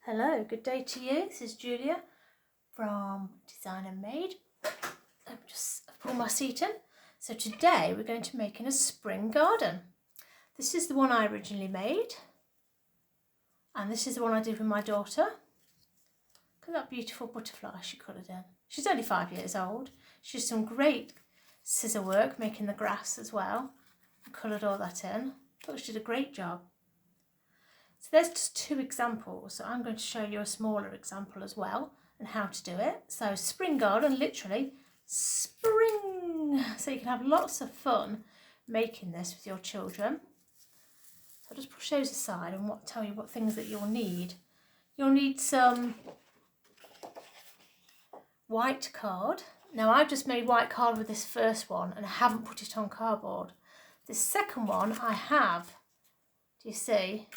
Hello, good day to you. This is Julia from Design and Made. I've just pulled my seat in. So today we're going to make a spring garden. This is the one I originally made. And this is the one I did with my daughter. Look at that beautiful butterfly she coloured in. She's only 5 years old. She did some great scissor work making the grass as well. I coloured all that in. I thought she did a great job. So there's just two examples. So I'm going to show you a smaller example as well and how to do it. So spring garden, literally spring. So you can have lots of fun making this with your children. So I'll just push those aside and tell you what things that you'll need. You'll need some white card. Now I've just made white card with this first one and I haven't put it on cardboard. This second one I have, do you see?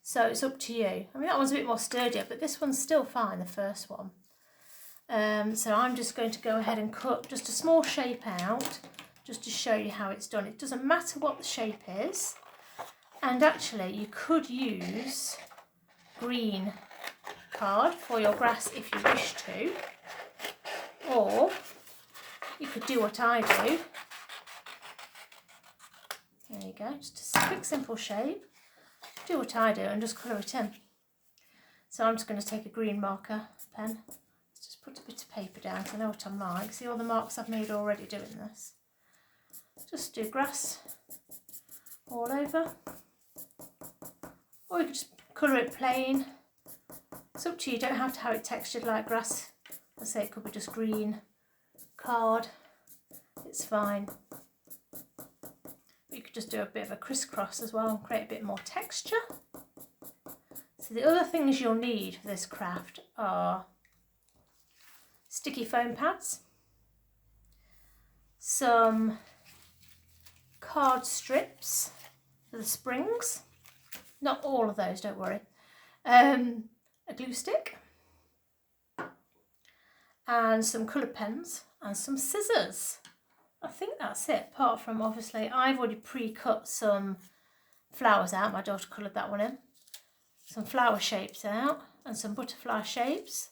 So it's up to you. I mean, that one's a bit more sturdier, but this one's still fine, the first one. So I'm just going to go ahead and cut just a small shape out, just to show you how it's done. It doesn't matter what the shape is. And actually, you could use green card for your grass if you wish to. Or you could do what I do. There you go, just a quick, simple shape. Do what I do and just colour it in. So I'm just going to take a green marker pen. Let's just put a bit of paper down because I know what I'm like. See all the marks I've made already doing this. Just do grass all over. Or you can just colour it plain. It's up to you, you don't have to have it textured like grass. I say it could be just green card. It's fine. You could just do a bit of a crisscross as well and create a bit more texture. So the other things you'll need for this craft are sticky foam pads, some card strips for the springs, not all of those, don't worry, a glue stick, and some coloured pens and some scissors. I think that's it, apart from obviously I've already pre-cut some flowers out, my daughter coloured that one in, some flower shapes out and some butterfly shapes,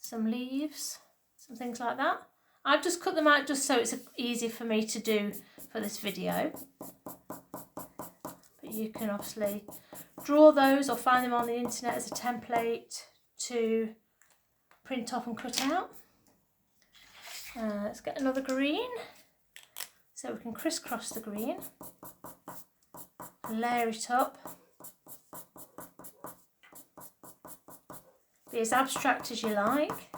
some leaves, some things like that. I've just cut them out just so it's easy for me to do for this video. But you can obviously draw those or find them on the internet as a template to print off and cut out. Let's get another green, so we can crisscross the green, layer it up, be as abstract as you like.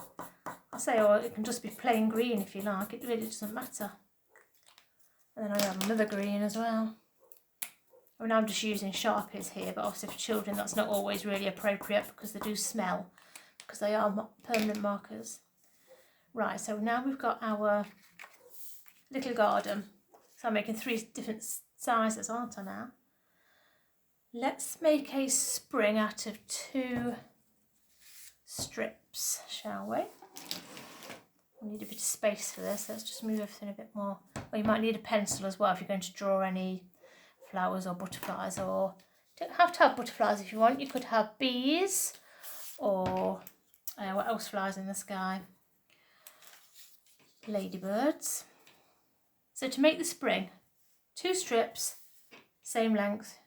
I say, or it can just be plain green if you like, it really doesn't matter. And then I have another green as well. I mean, I'm just using Sharpies here, but obviously for children that's not always really appropriate because they do smell, because they are permanent markers. Right, so now we've got our little garden. So I'm making 3 different sizes, aren't I now? Let's make a spring out of 2 strips, shall we? We need a bit of space for this. Let's just move everything a bit more. Well, you might need a pencil as well if you're going to draw any flowers or butterflies, or you don't have to have butterflies if you want. You could have bees or what else flies in the sky? Ladybirds. So to make the spring, 2 strips, same length,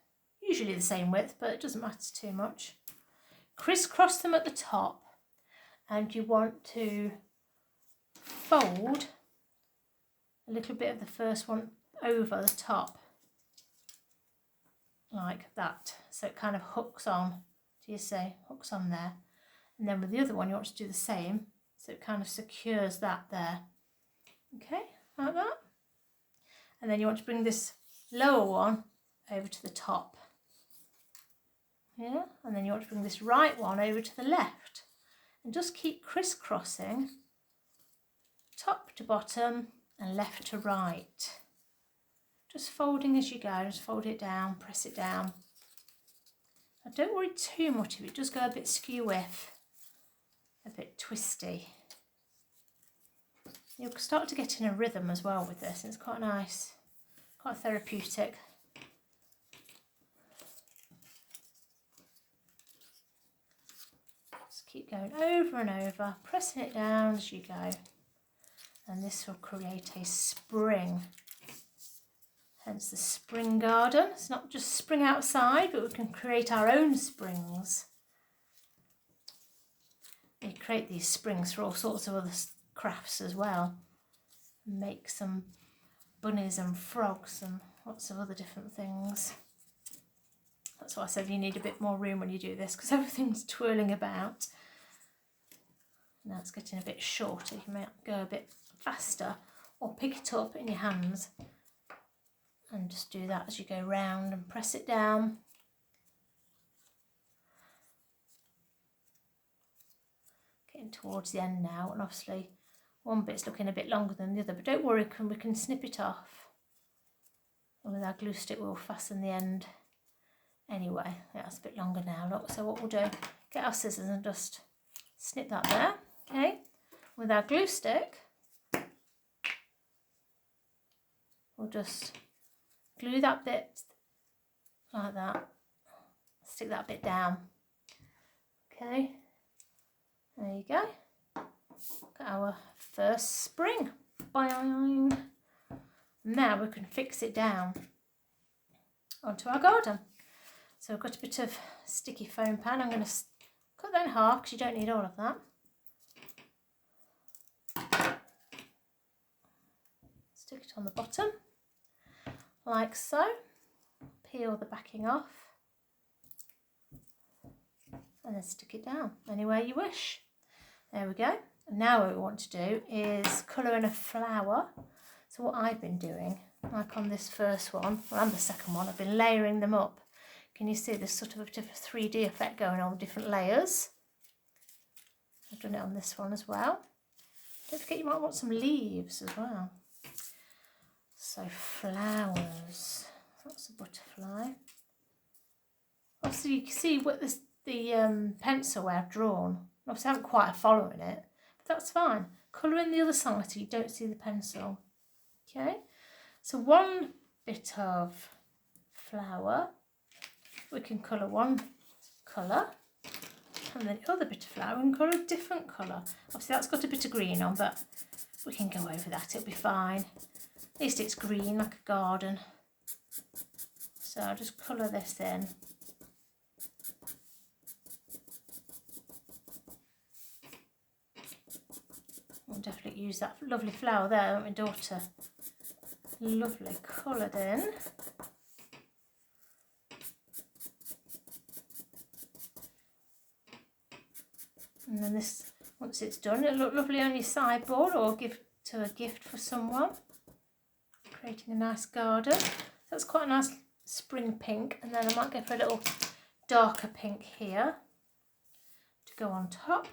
usually the same width, but it doesn't matter too much. Crisscross them at the top, and you want to fold a little bit of the first one over the top, like that, so it kind of hooks on, do you see, hooks on there. And then with the other one you want to do the same, so it kind of secures that there. Okay, like that. And then you want to bring this lower one over to the top. Yeah, and then you want to bring this right one over to the left. And just keep crisscrossing top to bottom and left to right. Just folding as you go, just fold it down, press it down. Now don't worry too much if it does go a bit skew-whiff, a bit twisty. You'll start to get in a rhythm as well with this, and it's quite nice, quite therapeutic. keep going over and over, pressing it down as you go. And this will create a spring. Hence the spring garden. It's not just spring outside, but we can create our own springs. You create these springs for all sorts of other crafts as well. Make some bunnies and frogs and lots of other different things. That's why I said you need a bit more room when you do this, because everything's twirling about. Now it's getting a bit shorter. You might go a bit faster or pick it up in your hands and just do that as you go round and press it down. Getting towards the end now, and obviously one bit's looking a bit longer than the other, but don't worry, we can snip it off. And with our glue stick we'll fasten the end anyway. Yeah, it's a bit longer now, look. So what we'll do, get our scissors and just snip that there, okay? With our glue stick, we'll just glue that bit like that, stick that bit down, okay? There you go. Got our first spring. Boing. Now we can fix it down onto our garden. So I've got a bit of sticky foam pan. I'm going to cut that in half because you don't need all of that. Stick it on the bottom like so. Peel the backing off and then stick it down anywhere you wish. There we go. And now what we want to do is colour in a flower. So what I've been doing, like on this first one, well, and the second one, I've been layering them up. Can you see there's sort of a bit of a 3D effect going on with different layers? I've done it on this one as well. Don't forget you might want some leaves as well. So flowers, that's a butterfly. Obviously you can see what the pencil where I've drawn. Obviously I haven't quite following it, but that's fine. Colour in the other side so you don't see the pencil. Okay, so one bit of flower, we can colour one colour, and then the other bit of flower we can colour a different colour. Obviously that's got a bit of green on, but we can go over that, it'll be fine. At least it's green like a garden. So I'll just colour this in. I'll definitely use that lovely flower there that my daughter lovely coloured in. And then this, once it's done, it'll look lovely on your sideboard or give to a gift for someone. Creating a nice garden. That's quite a nice spring pink, and then I might go for a little darker pink here to go on top.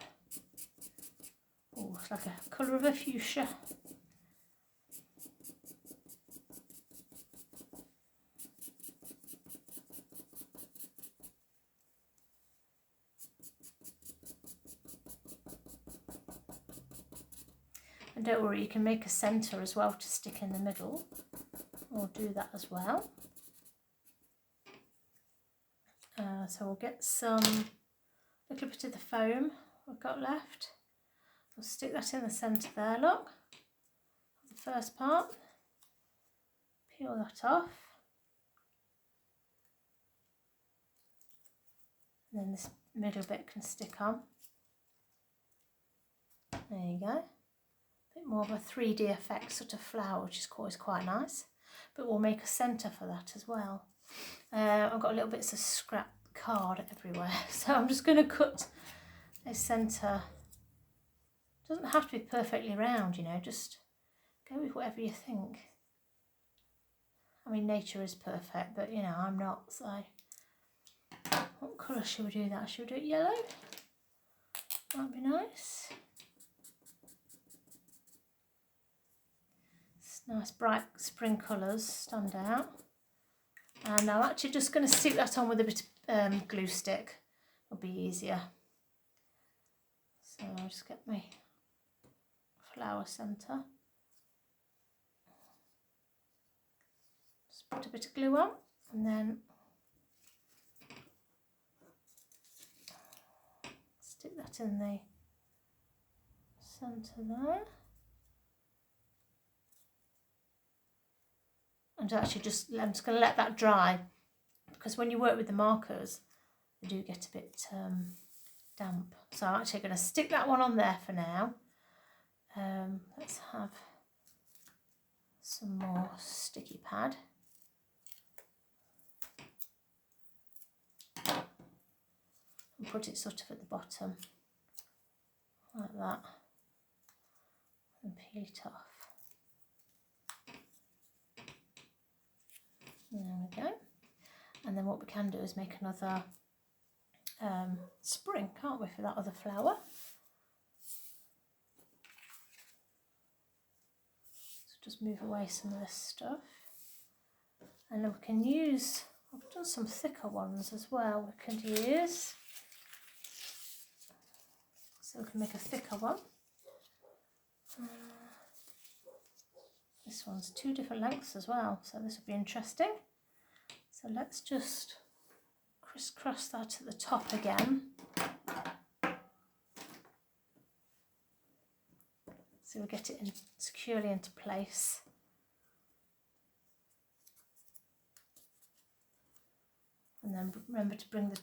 Oh, it's like a colour of a fuchsia. And don't worry, you can make a centre as well to stick in the middle. We'll do that as well. So we'll get some little bit of the foam we've got left. We'll stick that in the centre there, look. The first part. Peel that off. And then this middle bit can stick on. There you go. A bit more of a 3D effect sort of flower, which is always quite nice. But we'll make a centre for that as well. I've got little bits of scrap card everywhere, so I'm just going to cut a centre. Doesn't have to be perfectly round, you know, just go with whatever you think. I mean, nature is perfect, but you know, I'm not, so what colour should we do that? Should we do it yellow? Might be nice. It's nice bright spring colours stand out. And I'm actually just going to stick that on with a bit of glue stick. It'll be easier. So I'll just get my flower centre. Just put a bit of glue on and then Stick that in the centre there. And actually I'm just going to let that dry, because when you work with the markers they do get a bit damp. So I'm actually going to stick that one on there for now. Let's have some more sticky pad. And put it sort of at the bottom, like that, and peel it off. There we go. And then what we can do is make another spring, can't we, for that other flower. So just move away some of this stuff. And then we can use, I've done some thicker ones as well we can use. So we can make a thicker one. This one's 2 different lengths as well, so this will be interesting. So let's just crisscross that at the top again. So we get it in securely into place. And then remember to bring the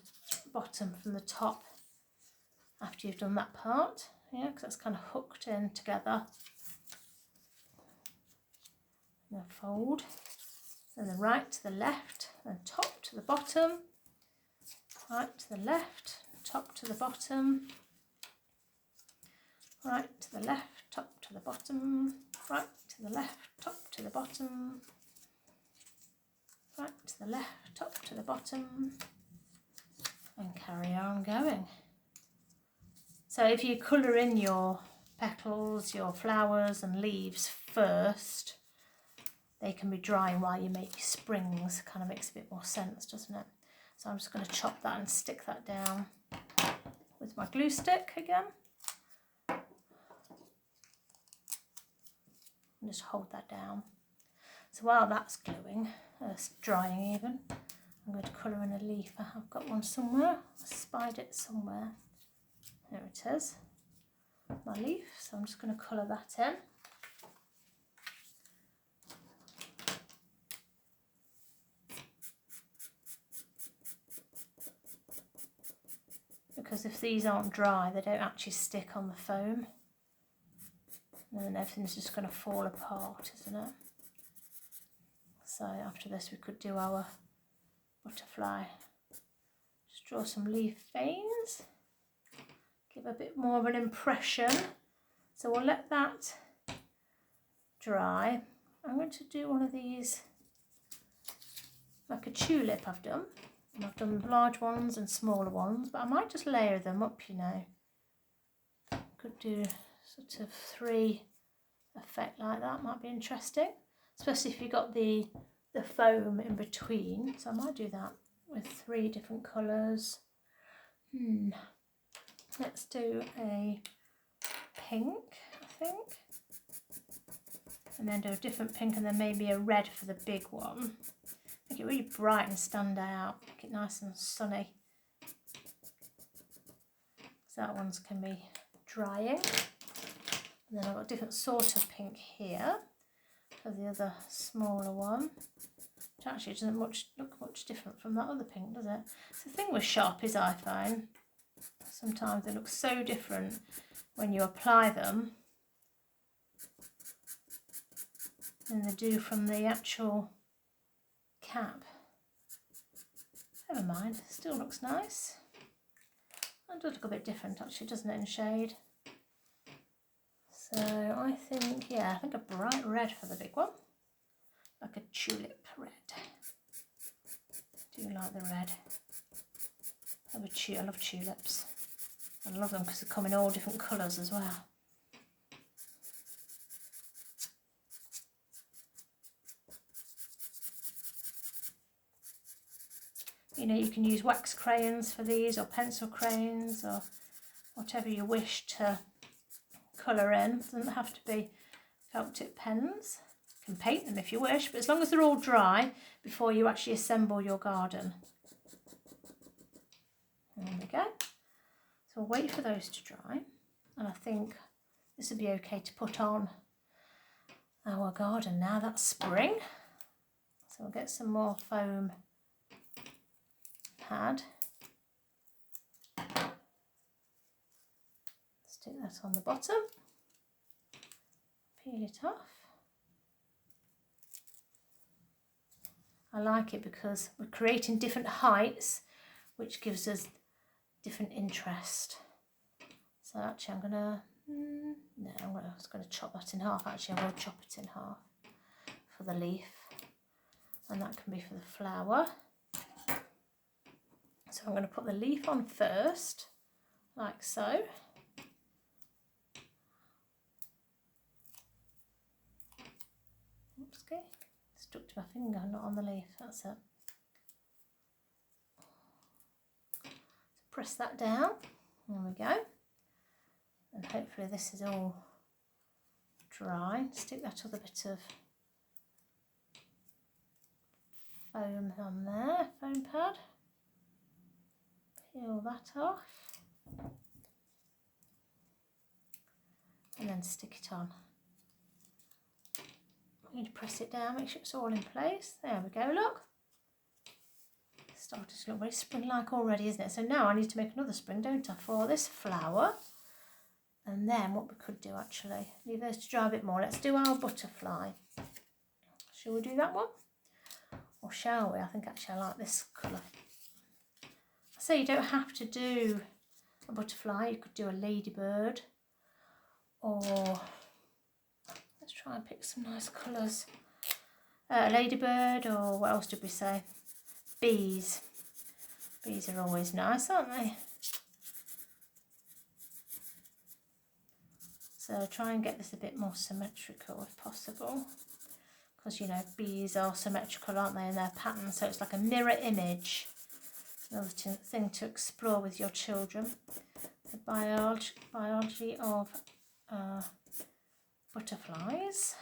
bottom from the top after you've done that part, yeah, because that's kind of hooked in together. And then fold, then the right to the left, then top to the bottom, right to the left, top to the bottom, right to the left, top to the bottom, right to the left, top to the bottom, right to the left, top to the bottom, and carry on going. So if you colour in your petals, your flowers and leaves first, they can be drying while you make your springs. Kind of makes a bit more sense, doesn't it? So I'm just going to chop that and stick that down with my glue stick again. And just hold that down. So while that's gluing, it's drying even, I'm going to colour in a leaf. I've got one somewhere. I spied it somewhere. There it is, my leaf. So I'm just going to colour that in. Because if these aren't dry, they don't actually stick on the foam. And then everything's just going to fall apart, isn't it? So after this we could do our butterfly. Just draw some leaf veins. Give a bit more of an impression. So we'll let that dry. I'm going to do one of these, like a tulip I've done. And I've done large ones and smaller ones, but I might just layer them up, you know. Could do sort of 3 effect like that, might be interesting. Especially if you've got the foam in between. So I might do that with 3 different colours. Let's do a pink, I think. And then do a different pink and then maybe a red for the big one. Make it really bright and stand out. Make it nice and sunny. So that one's can be drying. And then I've got a different sort of pink here for the other smaller one. Which actually doesn't look much different from that other pink, does it? So the thing with Sharpies, I find, sometimes they look so different when you apply them than they do from the actual cap. Never mind, still looks nice. It does look a bit different actually, doesn't it, in shade? So I think, yeah, I think a bright red for the big one. Like a tulip red. I do like the red. I love tulips. I love them because they come in all different colours as well. You know, you can use wax crayons for these, or pencil crayons, or whatever you wish to colour in. It doesn't have to be felt tip pens. You can paint them if you wish, but as long as they're all dry before you actually assemble your garden. There we go. So So we'll wait for those to dry, and I think this would be okay to put on our garden now that's spring. So we'll get some more foam pad. Stick that on the bottom, peel it off. I like it because we're creating different heights, which gives us different interest. So actually I'm gonna, I'm just gonna chop that in half. Actually I will chop it in half for the leaf, and that can be for the flower. So I'm gonna put the leaf on first, like so. Oops, okay. Stuck to my finger, not on the leaf, that's it. So press that down, there we go. And hopefully this is all dry. Stick that other bit of foam on there, foam pad. Peel that off. And then stick it on. You need to press it down, make sure it's all in place. There we go, look. It's starting to look very spring-like already, isn't it? So now I need to make another spring, don't I, for this flower. And then what we could do actually, leave those to dry a bit more. Let's do our butterfly. Shall we do that one? Or shall we? I think actually I like this colour. I say you don't have to do a butterfly, you could do a ladybird. Or let's try and pick some nice colours. A ladybird, or what else did we say? Bees. Bees are always nice, aren't they? So try and get this a bit more symmetrical if possible. Because, you know, bees are symmetrical, aren't they, in their pattern? So it's like a mirror image. Another thing to explore with your children. The biology of butterflies.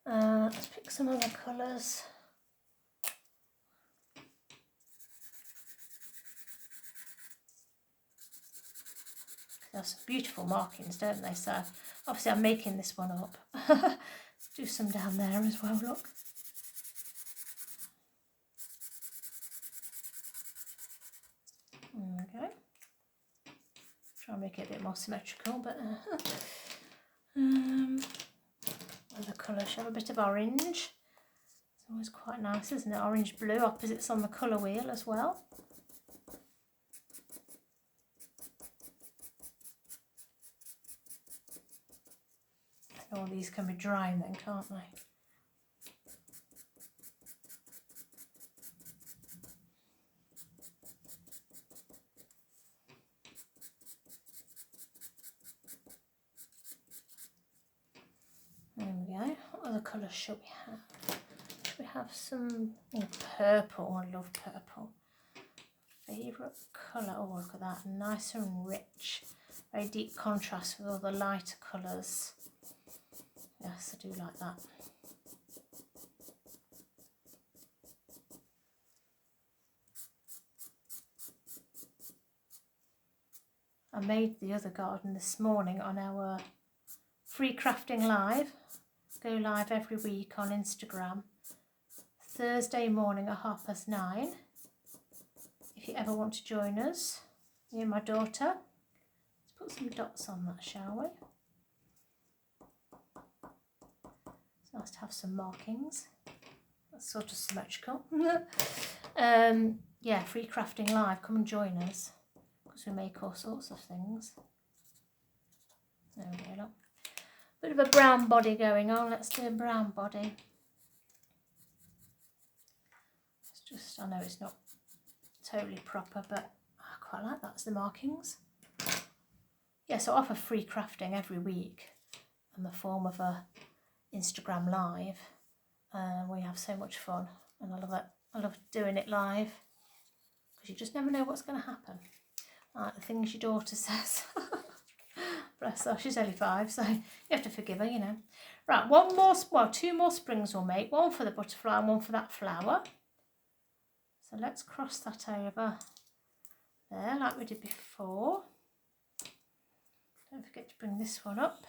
Let's pick some other colours. There's some beautiful markings, don't they? So obviously I'm making this one up. Let's do some down there as well, look. There we go. Try and make it a bit more symmetrical, but other colour, show a bit of orange. It's always quite nice, isn't it? Orange blue, opposites on the colour wheel as well. All these can be drying then, can't they? There we go. What other colours should we have? Should we have some purple? I love purple. Favourite colour. Oh, look at that. Nice and rich. Very deep contrast with all the lighter colours. Yes, I do like that. I made the other garden this morning on our free crafting live. Go live every week on Instagram. Thursday morning at 9:30. If you ever want to join us, me and my daughter. Let's put some dots on that, shall we? It's nice to have some markings. That's sort of symmetrical. Yeah, free crafting live. Come and join us because we make all sorts of things. There we go, look. Bit of a brown body going on. Let's do a brown body. It's just, I know it's not totally proper, but I quite like that as the markings. Yeah, so I offer free crafting every week in the form of a Instagram live. We have so much fun, and I love it. I love doing it live because you just never know what's going to happen. Like the things your daughter says. Bless her, she's only 5, so you have to forgive her, you know. Right, one more, well, 2 more springs we'll make. One for the butterfly and one for that flower. So let's cross that over. there like we did before. Don't forget to bring this one up.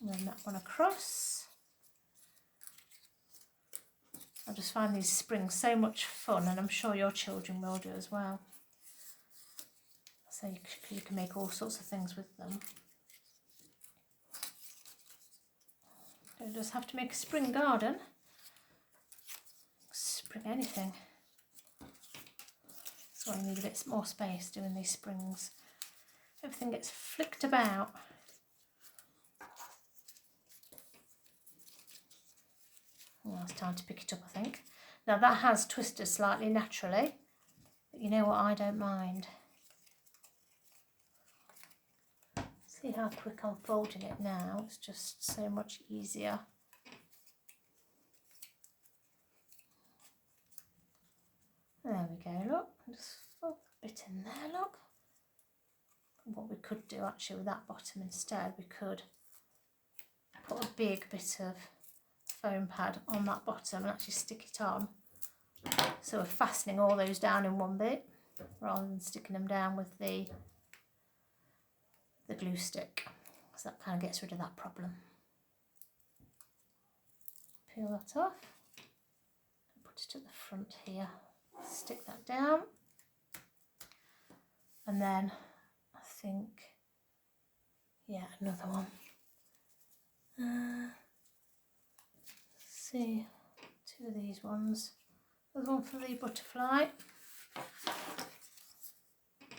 And then that one across. I just find these springs so much fun, and I'm sure your children will do as well. So you can make all sorts of things with them. Don't just have to make a spring garden. Spring anything. So I need a bit more space doing these springs. Everything gets flicked about. Well, it's time to pick it up, I think. Now that has twisted slightly naturally, but you know what, I don't mind. See how quick I'm folding it now, it's just so much easier. There we go, look, just fold a bit in there, look. What we could do actually with that bottom instead, we could put a big bit of foam pad on that bottom and actually stick it on. So we're fastening all those down in one bit rather than sticking them down with the glue stick. So that kind of gets rid of that problem. Peel that off. Put it at the front here. Stick that down. And then I think, yeah, another one. See, two of these ones. There's one for the butterfly.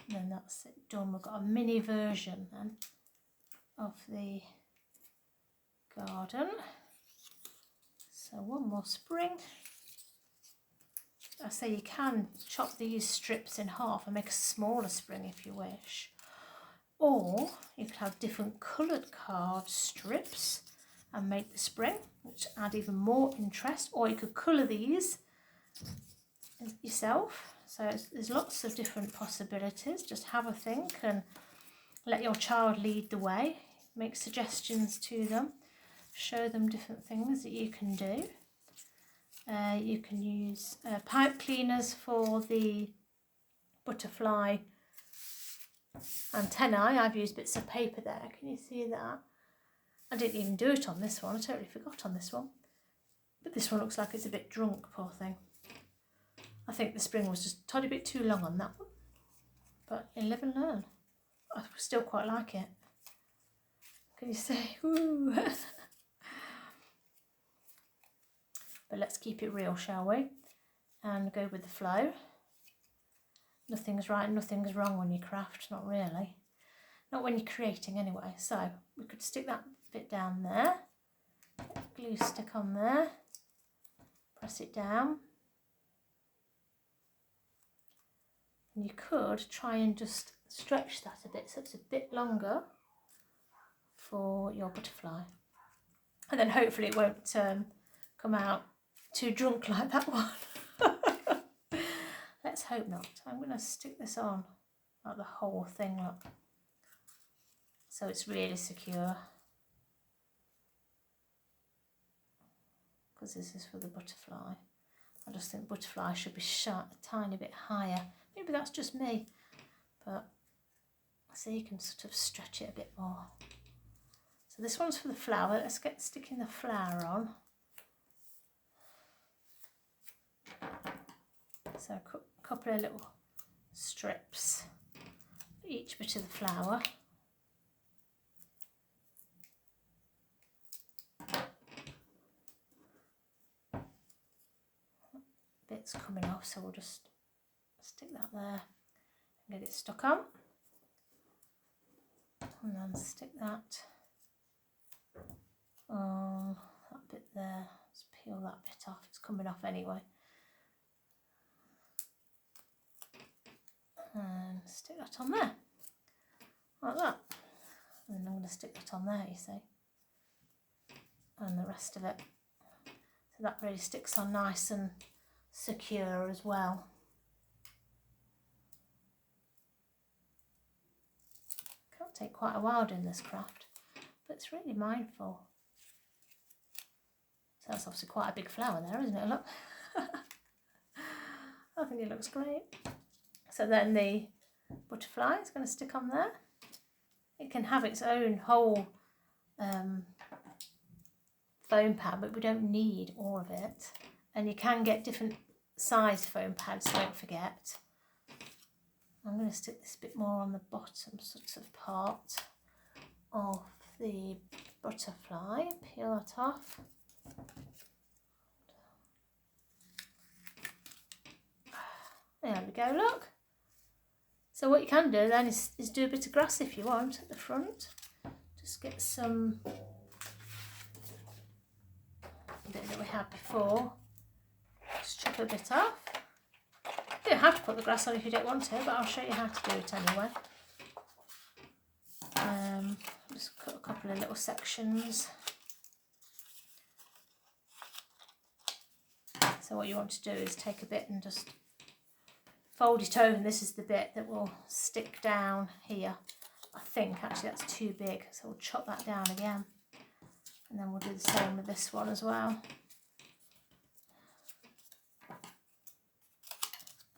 And then that's it done. We've got a mini version then of the garden. So one more spring. I say you can chop these strips in half and make a smaller spring if you wish. Or you could have different coloured card strips and make the spring, which add even more interest. Or you could colour these yourself. So there's lots of different possibilities. Just have a think and let your child lead the way. Make suggestions to them. Show them different things that you can do. You can use pipe cleaners for the butterfly antennae. I've used bits of paper there. Can you see that? I didn't even do it on this one. I totally forgot on this one. But this one looks like it's a bit drunk, poor thing. I think the spring was just a tiny bit too long on that one. But you live and learn. I still quite like it. Can you see? Ooh. But let's keep it real, shall we? And go with the flow. Nothing's right and nothing's wrong when you craft, not really. Not when you're creating anyway. So we could stick that bit down there. Glue stick on there. Press it down. And you could try and just stretch that a bit so it's a bit longer for your butterfly. And then hopefully it won't come out too drunk like that one. Let's hope not. I'm going to stick this on like the whole thing, look. So it's really secure. Because this is for the butterfly. I just think butterfly should be shot a tiny bit higher. Maybe that's just me. But so you can sort of stretch it a bit more. So this one's for the flower. Let's get sticking the flower on. So a couple of little strips for each bit of the flower. Bit's coming off, so we'll just stick that there and get it stuck on. And then stick that on that bit there. Let's peel that bit off, it's coming off anyway. And stick that on there, like that. And then I'm going to stick that on there, you see. And the rest of it. So that really sticks on nice and secure as well. Can take quite a while doing this craft, but it's really mindful. So that's obviously quite a big flower there, isn't it? Look. I think it looks great. So then the butterfly is going to stick on there. It can have its own whole foam pad, but we don't need all of it. And you can get different size foam pads, don't forget. I'm going to stick this a bit more on the bottom sort of part of the butterfly. Peel that off. There we go, look. So what you can do then is do a bit of grass if you want at the front. Just get some bit that we had before. Just chop a bit off. You don't have to put the grass on if you don't want to, but I'll show you how to do it anyway. Just cut a couple of little sections. So what you want to do is take a bit and just fold it over, and this is the bit that will stick down here. I think actually that's too big, so we'll chop that down again. And then we'll do the same with this one as well.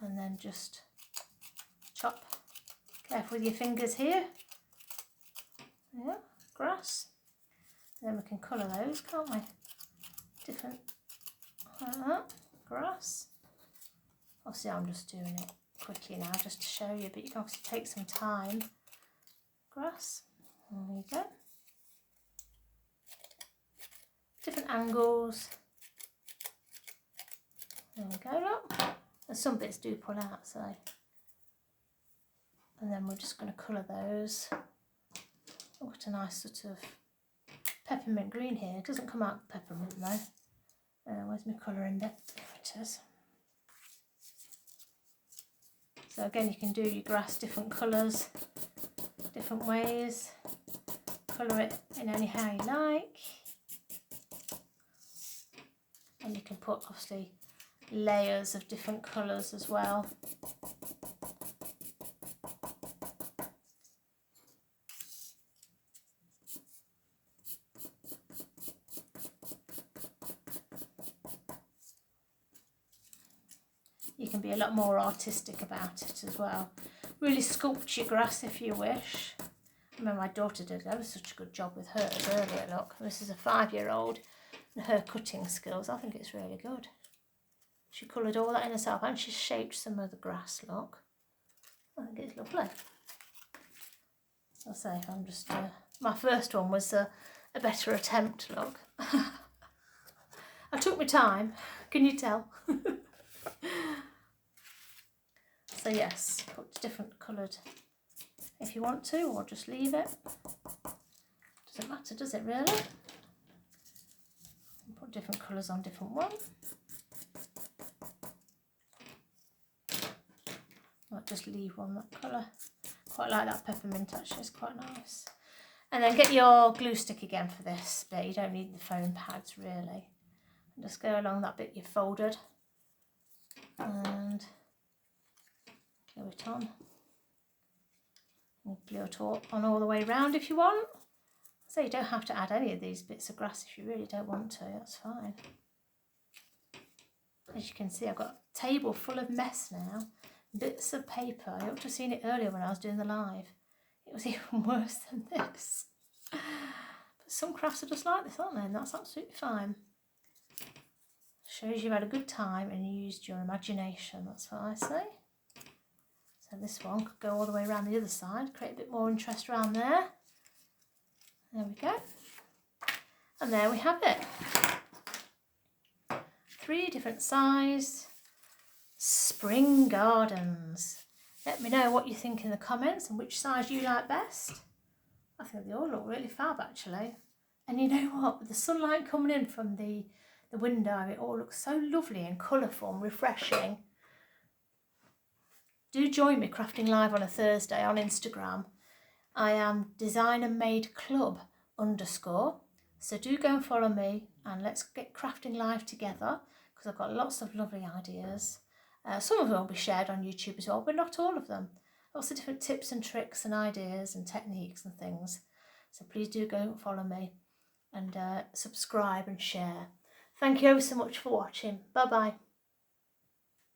And then just chop. Careful with your fingers here. Yeah, grass. And then we can colour those, can't we? Different, like that, grass. Obviously I'm just doing it quickly now just to show you, but you can obviously take some time. Grass, there you go. Different angles. There we go, look. And some bits do pull out, so. And then we're just going to colour those. I've got a nice sort of peppermint green here. It doesn't come out peppermint though. Where's my colouring bit? There it is. So again, you can do your grass different colours, different ways. Colour it in any how you like. And you can put obviously layers of different colours as well. You can be a lot more artistic about it as well. Really sculpt your grass if you wish. I remember my daughter did ever such a good job with hers earlier, look. This is a 5-year-old and her cutting skills, I think it's really good. She coloured all that in herself and she shaped some of the grass, look. I think it's lovely. I'll say, I'm just, my first one was a better attempt, look. I took my time, can you tell? So yes, put different coloured if you want to, or just leave it. Doesn't matter, does it really? Put different colours on different ones. Might just leave one that colour. Quite like that peppermint actually, it's quite nice. And then get your glue stick again for this bit. You don't need the foam pads really. And just go along that bit you folded and glue it on. And glue it on all the way around if you want. So you don't have to add any of these bits of grass if you really don't want to, that's fine. As you can see, I've got a table full of mess now. Bits of paper. I ought to have seen it earlier when I was doing the live. It was even worse than this. But some crafts are just like this, aren't they? And that's absolutely fine. Shows you've had a good time and you used your imagination, that's what I say. So this one could go all the way around the other side, create a bit more interest around there. There we go. And there we have it. 3 different size spring gardens. Let me know what you think in the comments and which size you like best. I think they all look really fab actually. And you know what, with the sunlight coming in from the window, it all looks so lovely and colourful and refreshing. Do join me crafting live on a Thursday on Instagram. I am designermadeclub_. So do go and follow me and let's get crafting live together because I've got lots of lovely ideas. Some of them will be shared on YouTube as well, but not all of them. Lots of different tips and tricks and ideas and techniques and things. So please do go and follow me and subscribe and share. Thank you ever so much for watching. Bye bye.